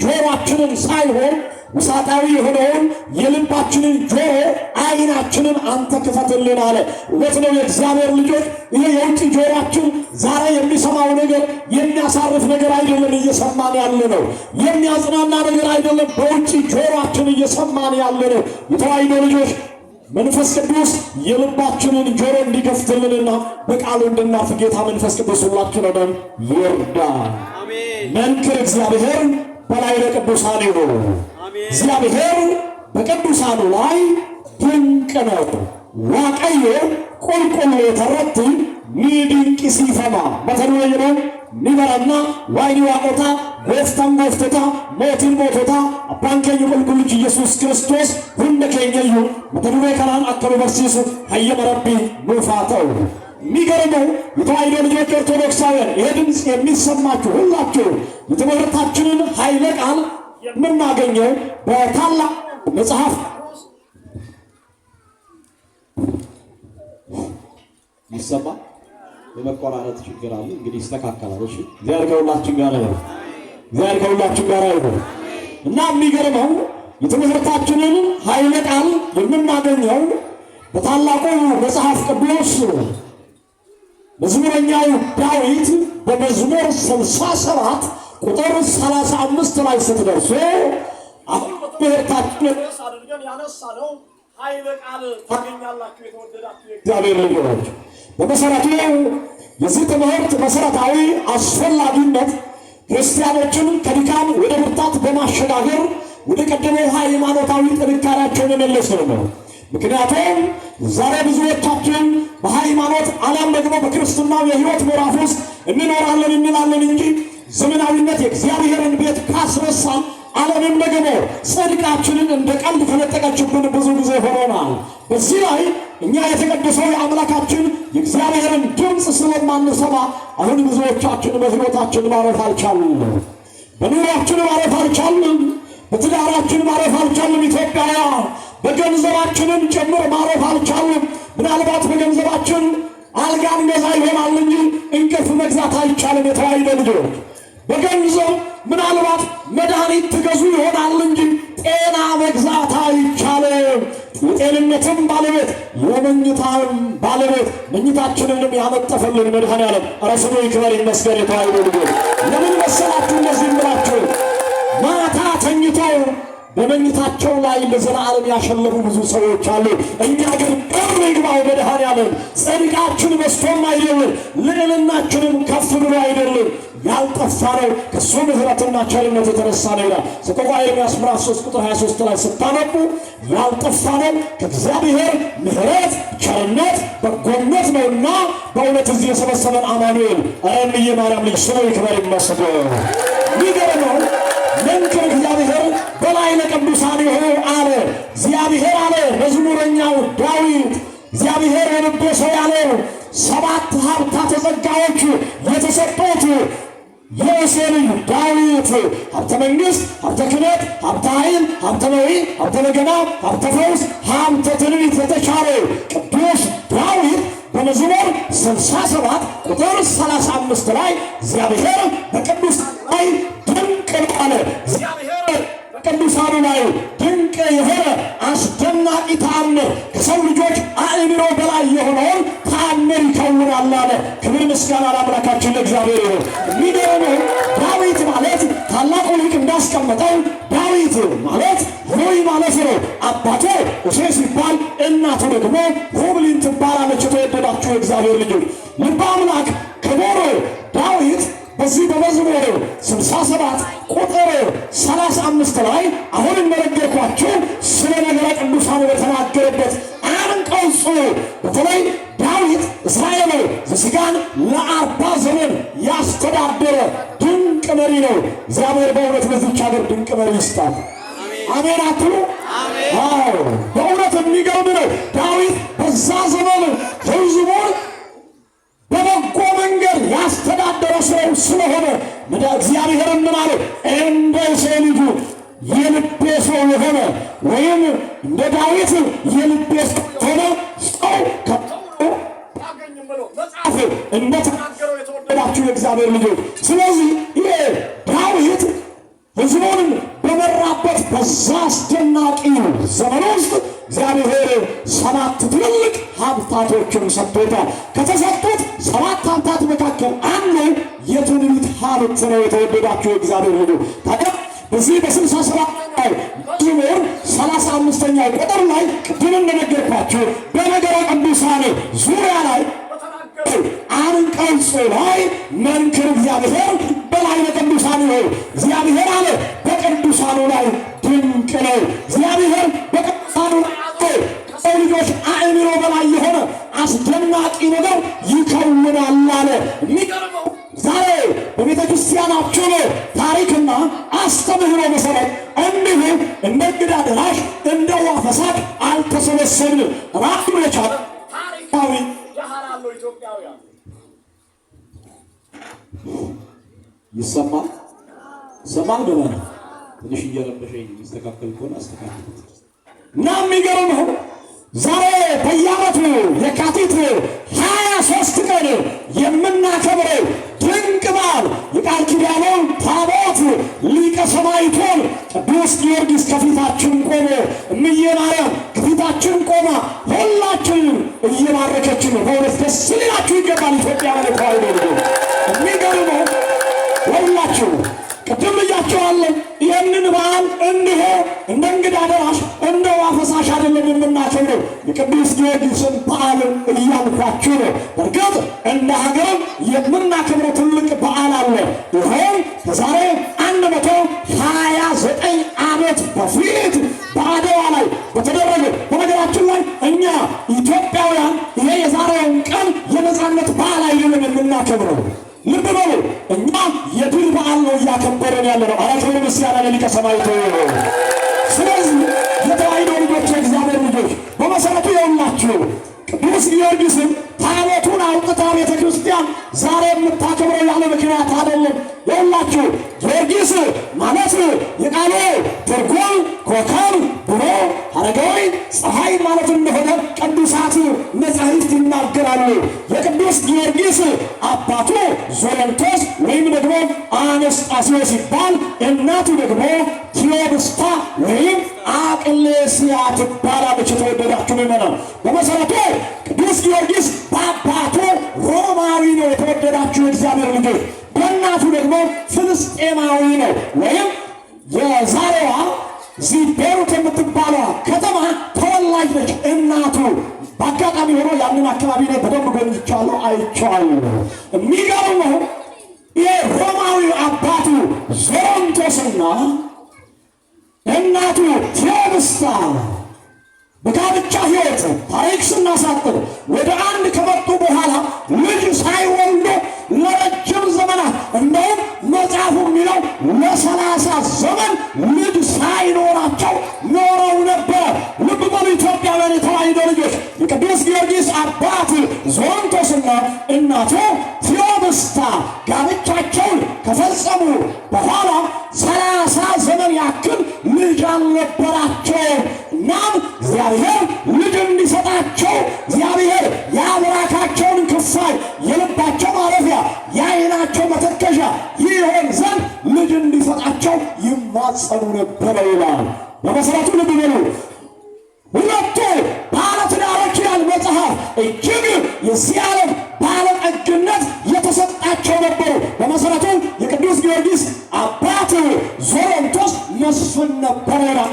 ጆሮአችንን ሳይሆን ውሳጣዊ የሆነውን የልባችንን ጆሮ አይናችንን አንተ ክፈትልን አለ። እውነት ነው የእግዚአብሔር ልጆች፣ ይሄ የውጭ ጆሮአችን ዛሬ የሚሰማው ነገር የሚያሳርፍ ነገር አይደለም እየሰማን ያለ ነው። የሚያጽናና ነገር አይደለም በውጭ ጆሮአችን እየሰማን ያለ ነው። የተዋሕዶ ልጆች መንፈስ ቅዱስ የልባችንን ጆሮ እንዲከፍትልንና በቃሉ እንድናርፍ ጌታ መንፈስ ቅዱስ ሁላችንን ይርዳን። መንክር እግዚአብሔር በላይ ለቅዱሳን ይሁን። እግዚአብሔር በቅዱሳኑ ላይ ድንቅ ነው። ዋቀዮ ቁልቁል የተረቲ ሚድንቅ ሲፈማ በተለየ ኒበራና ዋይኒ ዋቆታ ጎፍታን ጎፍተታ ሞቲን ሞቶታ አባንከኝ ቁልቁልጅ ኢየሱስ ክርስቶስ ሁንደ ከኘዩ በተለየ ከራን አከሩ በርሲሱ ሀየመ ረቢ ሙፋተው የሚገርመው የተዋሕዶ ልጆች ኦርቶዶክሳውያን ይሄ ድምፅ የሚሰማችሁ ሁላችሁ የትምህርታችንን ኃይለ ቃል የምናገኘው በታላቅ መጽሐፍ ይሰማ የመቆራረጥ ችግር አለ። እንግዲህ ይስተካከላል። እሺ እግዚአብሔር ከሁላችን ጋር ነው። እግዚአብሔር ከሁላችን ጋር ነው እና የሚገርመው የትምህርታችንን ኃይለ ቃል የምናገኘው በታላቁ መጽሐፍ ቅዱስ መዝሙረኛው ዳዊት በመዝሙር 67 ቁጥር 35 ላይ ስትደርሱ አሁን በትምህርታችን አድርገን ያነሳነው ኃይለ ቃል ታገኛላችሁ። የተወደዳችሁ እግዚአብሔር ልጆች በመሰረቱ የዚህ ትምህርት መሰረታዊ አስፈላጊነት ክርስቲያኖችን ከድካም ወደ ብርታት በማሸጋገር ወደ ቀደመው ሃይማኖታዊ ጥንካሬያቸው መመለስ ነው። ምክንያቱም ዛሬ ብዙዎቻችን በሃይማኖት ዓለም ደግሞ በክርስትናው የሕይወት ምዕራፍ ውስጥ እንኖራለን እንላለን እንጂ ዘመናዊነት የእግዚአብሔርን ቤት ካስረሳን ዓለምም ደግሞ ጽድቃችንን እንደ ቀልድ ተነጠቀችብን ብዙ ጊዜ ሆኖናል። በዚህ ላይ እኛ የተቀደሰው የአምላካችን የእግዚአብሔርን ድምፅ ስለማንሰማ አሁን ብዙዎቻችን በሕይወታችን ማረፍ አልቻልንም። በኑሯችን ማረፍ አልቻልንም። በትዳራችን ማረፍ አልቻልንም። ኢትዮጵያውያን በገንዘባችንም ጭምር ማረፍ አልቻልንም። ምናልባት በገንዘባችን አልጋ እንገዛ ይሆናል እንጂ እንቅልፍ መግዛት አይቻልም። የተዋሕዶ ልጆች በገንዘብ ምናልባት መድኃኒት ትገዙ ይሆናል እንጂ ጤና መግዛት አይቻልም። የጤንነትም ባለቤት የመኝታም ባለቤት መኝታችንንም ያመጠፈልን መድኃኔዓለም ኧረ ስሙ ይክበር ይመስገን። የተዋሕዶ ልጆች ለምን መሰላችሁ እንደዚህ እምላችሁ? ማታ ተኝተው በመኝታቸው ላይ ለዘላለም ያሸለሙ ብዙ ሰዎች አሉ። እኛ ግን በር ይግባው መድኃኔዓለም ጽድቃችን በዝቶም አይደለም፣ ልዕልናችንም ከፍ ብሎ አይደለም፣ ያልጠፋ ነው ከእሱ ምሕረትና ቸርነት የተነሳ ነው ይላል ሰቆቃወ ኤርምያስ ምዕራፍ 3 ቁጥር 23 ላይ ስታነቡ ያልጠፋ ነው ከእግዚአብሔር ምሕረት ቸርነት በጎነት ነውና በእውነት እዚህ የሰበሰበን አማኑኤል እምዬ ማርያም ልጅ ስሙ ይክበር ይመስገን። የሚገርመው መንክር እግዚአብሔር በላይ ለቅዱሳን ይሁን አለ። እግዚአብሔር አለ መዝሙረኛው ዳዊት እግዚአብሔር የልቤ ሰው ያለው 7 ሀብታተ ጸጋዎች የተሰጡት የእሴይ ልጅ ዳዊት ሀብተ መንግሥት፣ ሀብተ ክህነት፣ ሀብተ ኃይል፣ ሀብተ ነዊ፣ ሀብተ በገና፣ ሀብተ ፈውስ፣ ሀብተ ትንቢት የተቻለ ቅዱስ ዳዊት በመዝሙር 67 ቁጥር 35 ላይ እግዚአብሔር በቅዱስ ላይ ድንቅ አለ። እግዚአብሔር በቅዱሳኑ ላይ ድንቅ የሆነ አስደናቂ ተአምር ከሰው ልጆች አእምሮ በላይ የሆነውን ተአምር ይከውናል አለ። ክብር ምስጋና ለአምላካችን ለእግዚአብሔር ይሁን። የሚገርመው ዳዊት ማለት ታላቁ ሊቅ እንዳስቀመጠው ዳዊት ማለት ሆይ ማለት ነው። አባቱ እሴይ ሲባል እናቱ ደግሞ ሁብሊን ትባላለች። የተወደዳችሁ የእግዚአብሔር ልጆች ልበ አምላክ ክቡር ዳዊት በዚህ በመዝሙር 67 ቁጥር 35 ላይ አሁን እንደነገርኳችሁ ስለ ነገረ ቅዱሳን በተናገረበት አንቀጹ በተለይ ዳዊት እስራኤል ዘሥጋን ለ40 ዘመን ያስተዳደረ ድንቅ መሪ ነው። እግዚአብሔር በእውነት በዚች ሀገር ድንቅ መሪ ይስጣት። አሜን አትሉ? አዎ በእውነት የሚገርም ነው። ዳዊት በዛ ዘመን ሕዝቡን በበጎ መንገድ ያስተዳደረ ሰው ስለሆነ እግዚአብሔር ምን አለ? እንደ እሴይ ልጁ የልቤ ሰው የሆነ ወይም እንደ ዳዊት የልቤ ሰው ሆነ ሰው ታገኝም ብሎ መጽሐፍ እንደተናገረው የተወደዳችሁ የእግዚአብሔር ልጆች። ስለዚህ ይሄ ዳዊት ሕዝቡን በመራበት በዛ አስደናቂ ዘመን ውስጥ እግዚአብሔር 7 ትልልቅ ሀብታቶችን ሰጥቶታል። ከተሰጡት 7 ሀብታት መካከል አንዱ የትንቢት ሀብት ነው። የተወደዳችሁ እግዚአብሔር ሁሉ ታዲያ በዚህ በ67 መዝሙር 35ኛው ቁጥር ላይ ቅድም እንደነገርኳችሁ በነገረ ቅዱሳን ዙሪያ ላይ አንቀጽ ላይ መንክር እግዚአብሔር በላይ በቅዱሳኑ ነው። እግዚአብሔር አለ በቅዱሳኑ ላይ ድንቅ ነው። እግዚአብሔር በቅዱሳኑ ላይ ከሰው ልጆች አእምሮ በላይ የሆነ አስደናቂ ነገር ይከውናል አለ። የሚገርመው ዛሬ በቤተ ክርስቲያናችን ታሪክና አስተምህሮ መሰረት እንዲሁ እንደ እንግዳ ደራሽ እንደ ውሃ ፈሳሽ አልተሰበሰብንም። ራሱን የቻለ ታሪካዊ ያህላሉ ኢትዮጵያውያን ይሰማል ገና ትንሽ እየረበሸኝ የሚስተካከል ከሆነ አስተካክል እና የሚገርመው ዛሬ በየዓመቱ የካቲት 23 ቀን የምናከብረው ድንቅ በዓል የቃል ኪዳኑን ታቦት ሊቀ ሰማዕቱን ቅዱስ ጊዮርጊስ ከፊታችን ቆሞ እምዬ ማርያም ከፊታችን ቆማ ሁላችንም እየባረከችን በእውነት ደስ ሊላችሁ ይገባል። ኢትዮጵያ ማለት ነው። የሚገርመው ሁላችሁ ቅድም ብያችኋለሁ። ይህንን በዓል እንዲሁ እንደ እንግዳ ደራሽ እንደ ውሃ ፈሳሽ አይደለም የምናከብረው የቅዱስ ጊዮርጊስን በዓል እያልኳችሁ ነው። በእርግጥ እንደ ሀገርም የምናከብረው ትልቅ በዓል አለ። ይኸውም ከዛሬ 129 ዓመት በፊት በአድዋ ላይ በተደረገ በነገራችን ላይ እኛ ኢትዮጵያውያን ይሄ የዛሬውን ቀን የነፃነት በዓል አይደለም የምናከብረው። ልብ በሉ፣ እኛ የድል በዓል ነው እያከበረን ያለ ነው። አራት ወደ ምስጋና ለሊቀ ሰማዕቱ። ስለዚህ የተዋሕዶ ልጆች፣ የእግዚአብሔር ልጆች በመሰረቱ የሁላችሁ ቅዱስ ጊዮርጊስን ታቦቱን አውጥታ ቤተ ክርስቲያን ዛሬ የምታከብረው ያለ ምክንያት አይደለም። የሁላችሁ ጊዮርጊስ ማለት የቃሉ ትርጉም ኮከብ፣ ብሮ፣ ሐረጋዊ፣ ፀሐይ ማለት እንደሆነ ቅዱሳት መጻሕፍት ይናገራሉ። የቅዱስ ጊዮርጊስ አባቱ ዞረንቶስ ወይም ደግሞ አነስጣስዮስ ሲባል እናቱ ደግሞ ቴዎብስታ ወይም አቅሌስያ ትባላለች። የተወደዳችሁ ምእመናን በመሰረቱ ቅዱስ ጊዮርጊስ በአባቱ ሮማዊ ነው። የተወደዳችሁ እግዚአብሔር ልጆች በእናቱ ደግሞ ፍልስጤማዊ ነው። ወይም የዛሬዋ እዚህ ቤሩት የምትባለዋ ከተማ ተወላጅ ነች እናቱ። በአጋጣሚ ሆኖ ያንን አካባቢ ላይ በደንብ ጎብኝቻለሁ፣ አይቼዋለሁ። የሚገርመው የሮማዊ አባቱ ዞሮንቶስና እናቱ ቴዎብስታ በጋብቻ ሕይወት ታሪክ ስናሳጥር ወደ አንድ ከመጡ በኋላ ልጅ ሳይወልዱ ለረጅም ዘመናት እንደውም መጽሐፉ የሚለው ለ30 ዘመን ልጅ ሳይኖራቸው ኖረው ነበር። ልብ በሉ ኢትዮጵያውያን የተዋሕዶ ልጆች፣ የቅዱስ ጊዮርጊስ አባት ዞሮንቶስና እናቱ ቴዎብስታ ጋብቻቸውን ከፈጸሙ በኋላ 30 ዘመን ያክል ልጅ አልነበራቸው። እናም እግዚአብሔር ልጅ እንዲሰጣቸው እግዚአብሔር የአብራካቸውን ክፋይ የልባቸው ማረፊያ የዓይናቸው መተከሻ ይሆን ዘንድ ልጅ እንዲሰጣቸው ይማጸኑ ነበረ ይላል። በመሰረቱ ልብ በሉ፣ ሁለቱ ባለትዳሮች ይላል መጽሐፍ እጅግ የዚህ ዓለም ባለጠግነት የተሰጣቸው ነበሩ። በመሰረቱ የቅዱስ ጊዮርጊስ አባት ዞሮንቶስ መስፍን ነበረ ይላል።